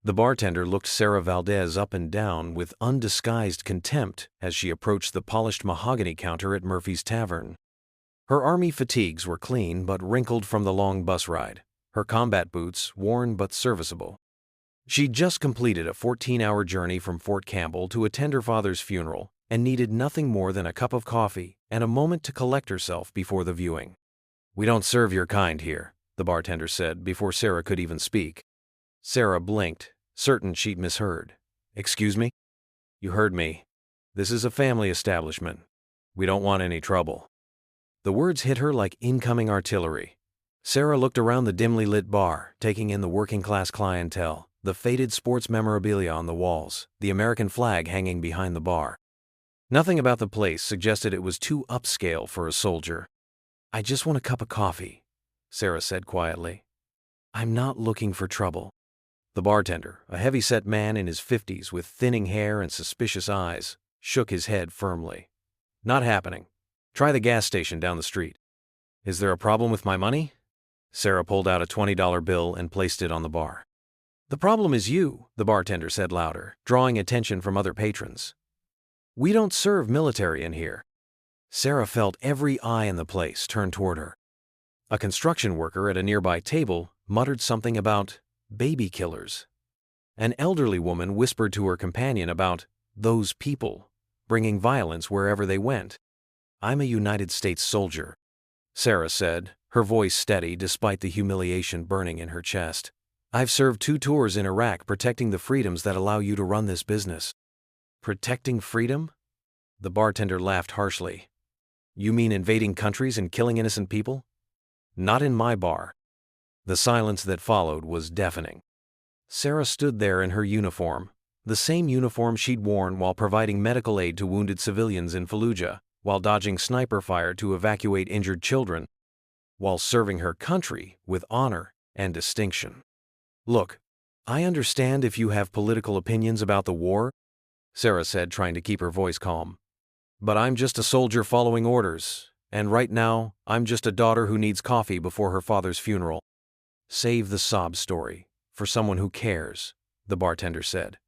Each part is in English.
The bartender looked Sarah Valdez up and down with undisguised contempt as she approached the polished mahogany counter at Murphy's Tavern. Her army fatigues were clean but wrinkled from the long bus ride, her combat boots worn but serviceable. She'd just completed a 14-hour journey from Fort Campbell to attend her father's funeral and needed nothing more than a cup of coffee and a moment to collect herself before the viewing. "We don't serve your kind here," the bartender said before Sarah could even speak. Sarah blinked, certain she'd misheard. "Excuse me?" "You heard me. This is a family establishment. We don't want any trouble." The words hit her like incoming artillery. Sarah looked around the dimly lit bar, taking in the working-class clientele, the faded sports memorabilia on the walls, the American flag hanging behind the bar. Nothing about the place suggested it was too upscale for a soldier. "I just want a cup of coffee," Sarah said quietly. "I'm not looking for trouble." The bartender, a heavy-set man in his 50s with thinning hair and suspicious eyes, shook his head firmly. "Not happening. Try the gas station down the street." "Is there a problem with my money?" Sarah pulled out a $20 bill and placed it on the bar. "The problem is you," the bartender said louder, drawing attention from other patrons. "We don't serve military in here." Sarah felt every eye in the place turn toward her. A construction worker at a nearby table muttered something about baby killers. An elderly woman whispered to her companion about those people bringing violence wherever they went. "I'm a United States soldier," Sarah said, her voice steady despite the humiliation burning in her chest. "I've served 2 tours in Iraq protecting the freedoms that allow you to run this business." "Protecting freedom?" The bartender laughed harshly. "You mean invading countries and killing innocent people?" "Not in my bar." The silence that followed was deafening. Sarah stood there in her uniform, the same uniform she'd worn while providing medical aid to wounded civilians in Fallujah, while dodging sniper fire to evacuate injured children, while serving her country with honor and distinction. "Look, I understand if you have political opinions about the war," Sarah said, trying to keep her voice calm. "But I'm just a soldier following orders, and right now, I'm just a daughter who needs coffee before her father's funeral." "Save the sob story for someone who cares," the bartender said.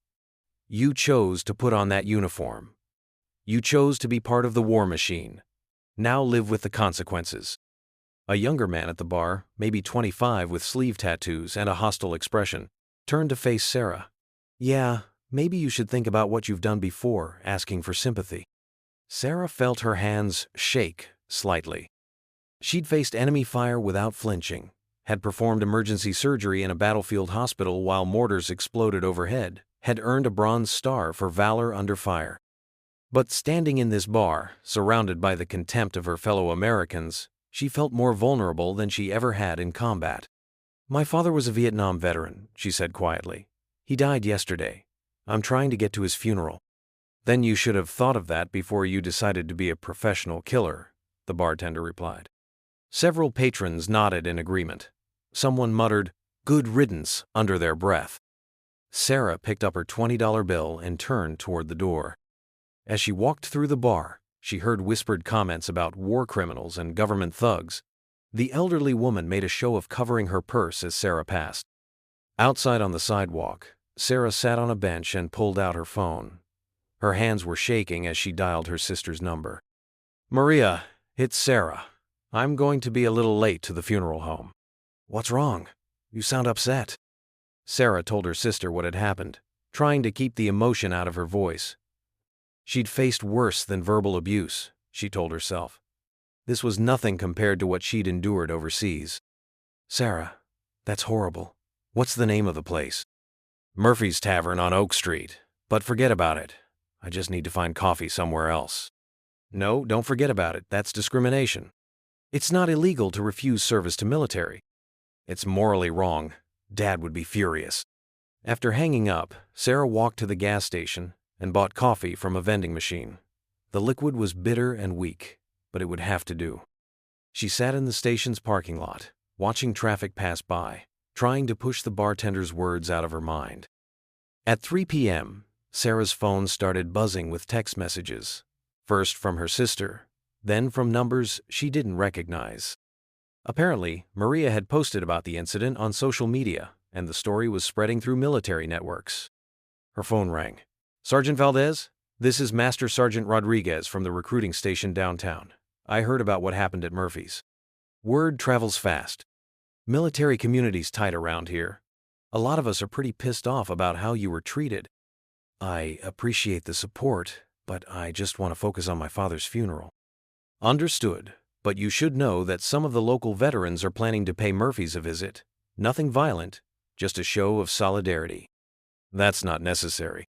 "You chose to put on that uniform. You chose to be part of the war machine. Now live with the consequences." A younger man at the bar, maybe 25 with sleeve tattoos and a hostile expression, turned to face Sarah. "Yeah, maybe you should think about what you've done before asking for sympathy." Sarah felt her hands shake slightly. She'd faced enemy fire without flinching, had performed emergency surgery in a battlefield hospital while mortars exploded overhead, had earned a Bronze Star for valor under fire. But standing in this bar, surrounded by the contempt of her fellow Americans, she felt more vulnerable than she ever had in combat. "My father was a Vietnam veteran," she said quietly. "He died yesterday. I'm trying to get to his funeral." "Then you should have thought of that before you decided to be a professional killer," the bartender replied. Several patrons nodded in agreement. Someone muttered, "Good riddance," under their breath. Sarah picked up her $20 bill and turned toward the door. As she walked through the bar, she heard whispered comments about war criminals and government thugs. The elderly woman made a show of covering her purse as Sarah passed. Outside on the sidewalk, Sarah sat on a bench and pulled out her phone. Her hands were shaking as she dialed her sister's number. "Maria, it's Sarah. I'm going to be a little late to the funeral home." "What's wrong? You sound upset." Sarah told her sister what had happened, trying to keep the emotion out of her voice. She'd faced worse than verbal abuse, she told herself. This was nothing compared to what she'd endured overseas. "Sarah, that's horrible. What's the name of the place?" "Murphy's Tavern on Oak Street. But forget about it. I just need to find coffee somewhere else." "No, don't forget about it. That's discrimination. It's not illegal to refuse service to military." "It's morally wrong. Dad would be furious." After hanging up, Sarah walked to the gas station and bought coffee from a vending machine. The liquid was bitter and weak, but it would have to do. She sat in the station's parking lot, watching traffic pass by, trying to push the bartender's words out of her mind. At 3 p.m., Sarah's phone started buzzing with text messages, first from her sister, then from numbers she didn't recognize. Apparently, Maria had posted about the incident on social media, and the story was spreading through military networks. Her phone rang. "Sergeant Valdez? This is Master Sergeant Rodriguez from the recruiting station downtown. I heard about what happened at Murphy's." Word travels fast. Military community's tight around here. A lot of us are pretty pissed off about how you were treated. I appreciate the support, but I just want to focus on my father's funeral. Understood, but you should know that some of the local veterans are planning to pay Murphy's a visit. Nothing violent, just a show of solidarity. That's not necessary.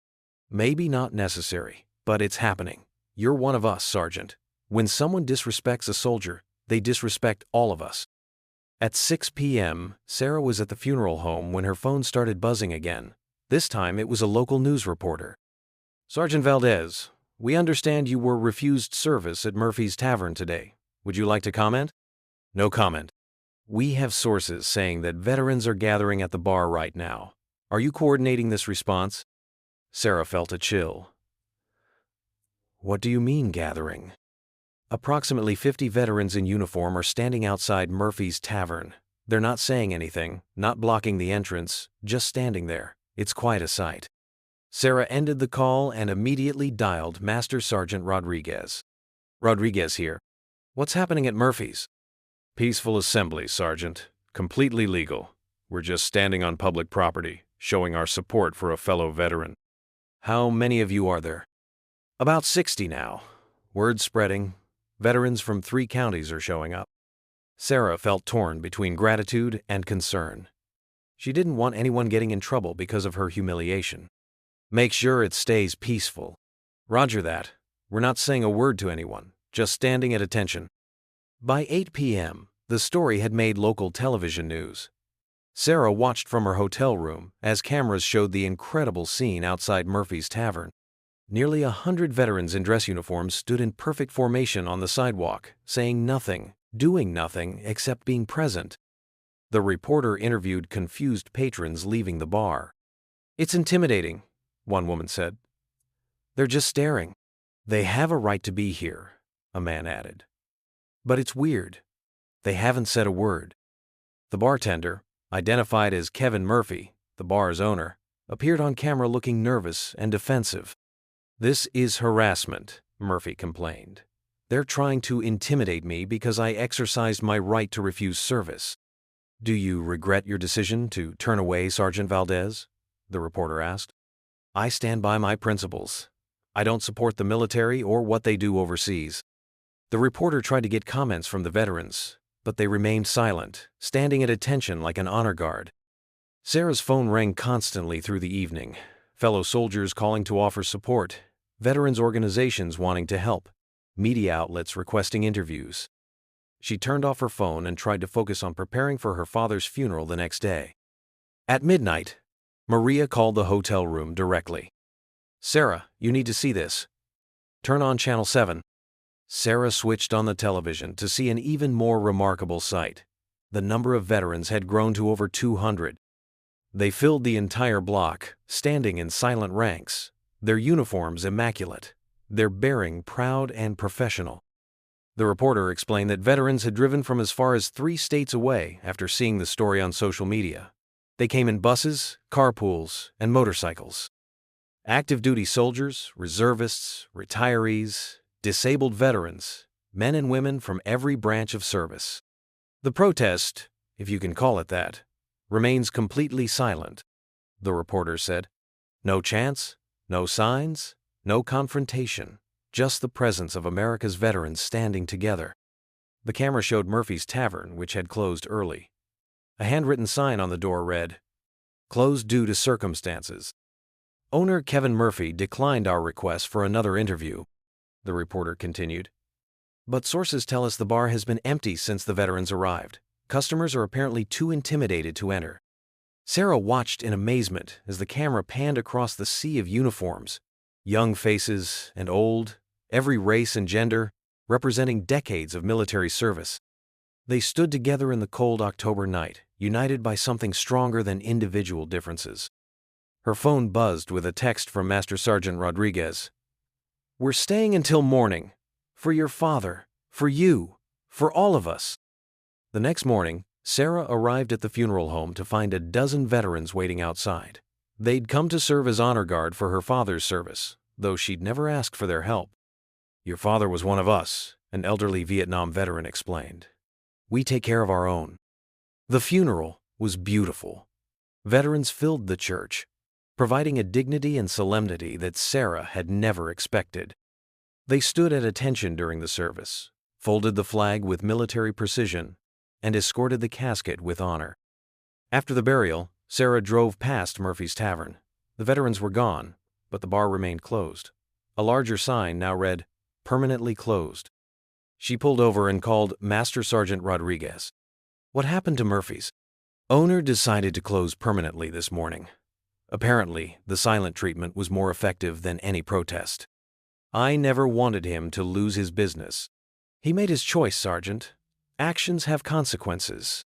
Maybe not necessary, but it's happening. You're one of us, Sergeant. When someone disrespects a soldier, they disrespect all of us. At 6 p.m., Sarah was at the funeral home when her phone started buzzing again. This time it was a local news reporter. "Sergeant Valdez, we understand you were refused service at Murphy's Tavern today. Would you like to comment?" "No comment. We have sources saying that veterans are gathering at the bar right now. Are you coordinating this response?" Sarah felt a chill. "What do you mean, gathering?" "Approximately 50 veterans in uniform are standing outside Murphy's Tavern. They're not saying anything, not blocking the entrance, just standing there. It's quite a sight." Sarah ended the call and immediately dialed Master Sergeant Rodriguez. "Rodriguez here. What's happening at Murphy's?" "Peaceful assembly, Sergeant. Completely legal. We're just standing on public property, showing our support for a fellow veteran." "How many of you are there?" "About 60 now. Word spreading. Veterans from 3 counties are showing up." Sarah felt torn between gratitude and concern. She didn't want anyone getting in trouble because of her humiliation. "Make sure it stays peaceful." "Roger that. We're not saying a word to anyone, just standing at attention." By 8 p.m., the story had made local television news. Sarah watched from her hotel room as cameras showed the incredible scene outside Murphy's Tavern. Nearly 100 veterans in dress uniforms stood in perfect formation on the sidewalk, saying nothing, doing nothing except being present. The reporter interviewed confused patrons leaving the bar. "It's intimidating," one woman said. "They're just staring." "They have a right to be here," a man added. "But it's weird. They haven't said a word." The bartender, identified as Kevin Murphy, the bar's owner, appeared on camera looking nervous and defensive. "This is harassment," Murphy complained. "They're trying to intimidate me because I exercised my right to refuse service." "Do you regret your decision to turn away Sergeant Valdez?" the reporter asked. "I stand by my principles. I don't support the military or what they do overseas." The reporter tried to get comments from the veterans, but they remained silent, standing at attention like an honor guard. Sarah's phone rang constantly through the evening, fellow soldiers calling to offer support, veterans organizations wanting to help, media outlets requesting interviews. She turned off her phone and tried to focus on preparing for her father's funeral the next day. At midnight, Maria called the hotel room directly. "Sarah, you need to see this. Turn on Channel 7. Sarah switched on the television to see an even more remarkable sight. The number of veterans had grown to over 200. They filled the entire block, standing in silent ranks, their uniforms immaculate, their bearing proud and professional. The reporter explained that veterans had driven from as far as 3 states away after seeing the story on social media. They came in buses, carpools, and motorcycles. Active duty soldiers, reservists, retirees, disabled veterans, men and women from every branch of service. The protest, if you can call it that, remains completely silent, the reporter said. No chants, no signs, no confrontation, just the presence of America's veterans standing together. The camera showed Murphy's Tavern, which had closed early. A handwritten sign on the door read, "Closed due to circumstances." Owner Kevin Murphy declined our request for another interview, the reporter continued. But sources tell us the bar has been empty since the veterans arrived. Customers are apparently too intimidated to enter. Sarah watched in amazement as the camera panned across the sea of uniforms, young faces and old, every race and gender, representing decades of military service. They stood together in the cold October night, united by something stronger than individual differences. Her phone buzzed with a text from Master Sergeant Rodriguez. "We're staying until morning. For your father, for you, for all of us." The next morning, Sarah arrived at the funeral home to find a dozen veterans waiting outside. They'd come to serve as honor guard for her father's service, though she'd never asked for their help. "Your father was one of us," an elderly Vietnam veteran explained. "We take care of our own." The funeral was beautiful. Veterans filled the church, providing a dignity and solemnity that Sarah had never expected. They stood at attention during the service, folded the flag with military precision, and escorted the casket with honor. After the burial, Sarah drove past Murphy's Tavern. The veterans were gone, but the bar remained closed. A larger sign now read, "Permanently closed." She pulled over and called Master Sergeant Rodriguez. "What happened to Murphy's?" "Owner decided to close permanently this morning. Apparently, the silent treatment was more effective than any protest. I never wanted him to lose his business. He made his choice, Sergeant. Actions have consequences."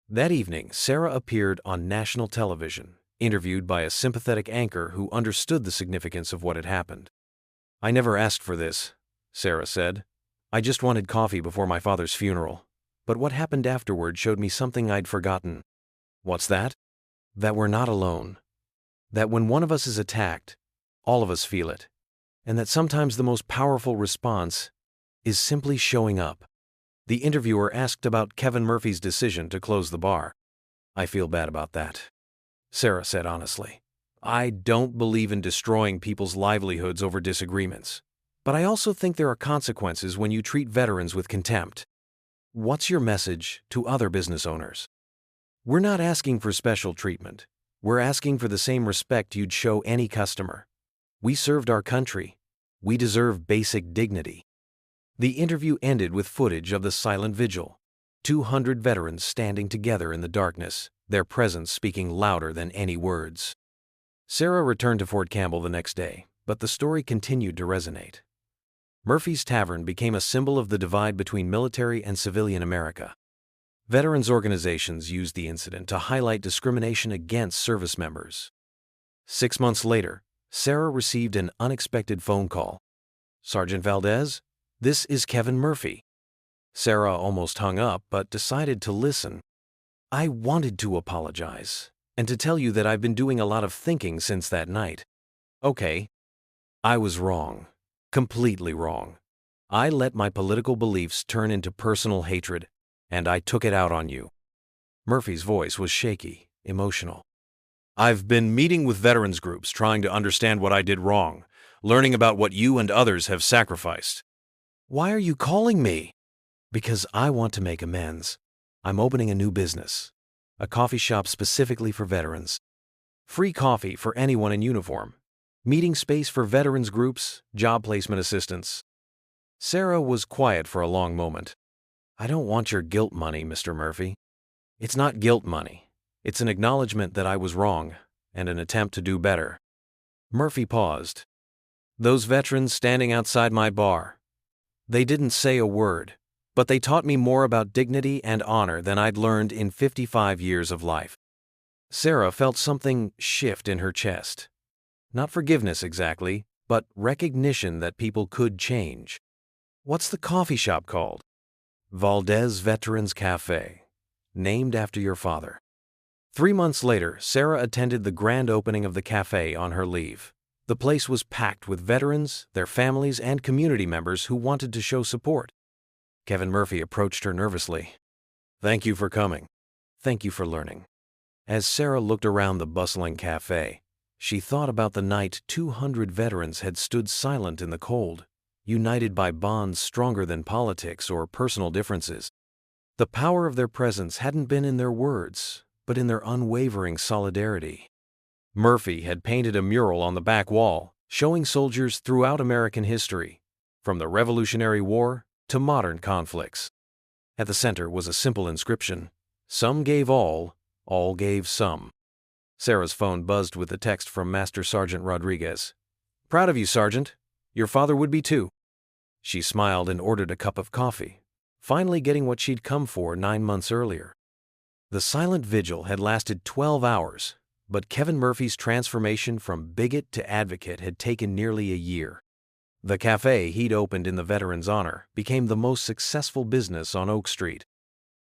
That evening, Sarah appeared on national television, interviewed by a sympathetic anchor who understood the significance of what had happened. "I never asked for this," Sarah said. "I just wanted coffee before my father's funeral. But what happened afterward showed me something I'd forgotten." "What's that?" "That we're not alone. That when one of us is attacked, all of us feel it. And that sometimes the most powerful response is simply showing up." The interviewer asked about Kevin Murphy's decision to close the bar. "I feel bad about that," Sarah said honestly. "I don't believe in destroying people's livelihoods over disagreements. But I also think there are consequences when you treat veterans with contempt." "What's your message to other business owners?" "We're not asking for special treatment. We're asking for the same respect you'd show any customer. We served our country. We deserve basic dignity." The interview ended with footage of the silent vigil. 200 veterans standing together in the darkness, their presence speaking louder than any words. Sarah returned to Fort Campbell the next day, but the story continued to resonate. Murphy's Tavern became a symbol of the divide between military and civilian America. Veterans organizations used the incident to highlight discrimination against service members. 6 months later, Sarah received an unexpected phone call. "Sergeant Valdez, this is Kevin Murphy." Sarah almost hung up, but decided to listen. "I wanted to apologize, and to tell you that I've been doing a lot of thinking since that night." "Okay." "I was wrong. Completely wrong. I let my political beliefs turn into personal hatred, and I took it out on you." Murphy's voice was shaky, emotional. "I've been meeting with veterans groups trying to understand what I did wrong, learning about what you and others have sacrificed." "Why are you calling me?" "Because I want to make amends. I'm opening a new business, a coffee shop specifically for veterans. Free coffee for anyone in uniform. Meeting space for veterans groups, job placement assistance." Sarah was quiet for a long moment. "I don't want your guilt money, Mr. Murphy." "It's not guilt money. It's an acknowledgement that I was wrong, and an attempt to do better." Murphy paused. "Those veterans standing outside my bar, they didn't say a word, but they taught me more about dignity and honor than I'd learned in 55 years of life." Sarah felt something shift in her chest. Not forgiveness exactly, but recognition that people could change. "What's the coffee shop called?" "Valdez Veterans Cafe, named after your father." 3 months later, Sarah attended the grand opening of the cafe on her leave. The place was packed with veterans, their families, and community members who wanted to show support. Kevin Murphy approached her nervously. "Thank you for coming." "Thank you for learning." As Sarah looked around the bustling cafe, she thought about the night 200 veterans had stood silent in the cold, united by bonds stronger than politics or personal differences. The power of their presence hadn't been in their words, but in their unwavering solidarity. Murphy had painted a mural on the back wall, showing soldiers throughout American history, from the Revolutionary War to modern conflicts. At the center was a simple inscription: "Some gave all gave some." Sarah's phone buzzed with the text from Master Sergeant Rodriguez. "Proud of you, Sergeant. Your father would be too." She smiled and ordered a cup of coffee, finally getting what she'd come for 9 months earlier. The silent vigil had lasted 12 hours, but Kevin Murphy's transformation from bigot to advocate had taken nearly a year. The cafe he'd opened in the veterans' honor became the most successful business on Oak Street.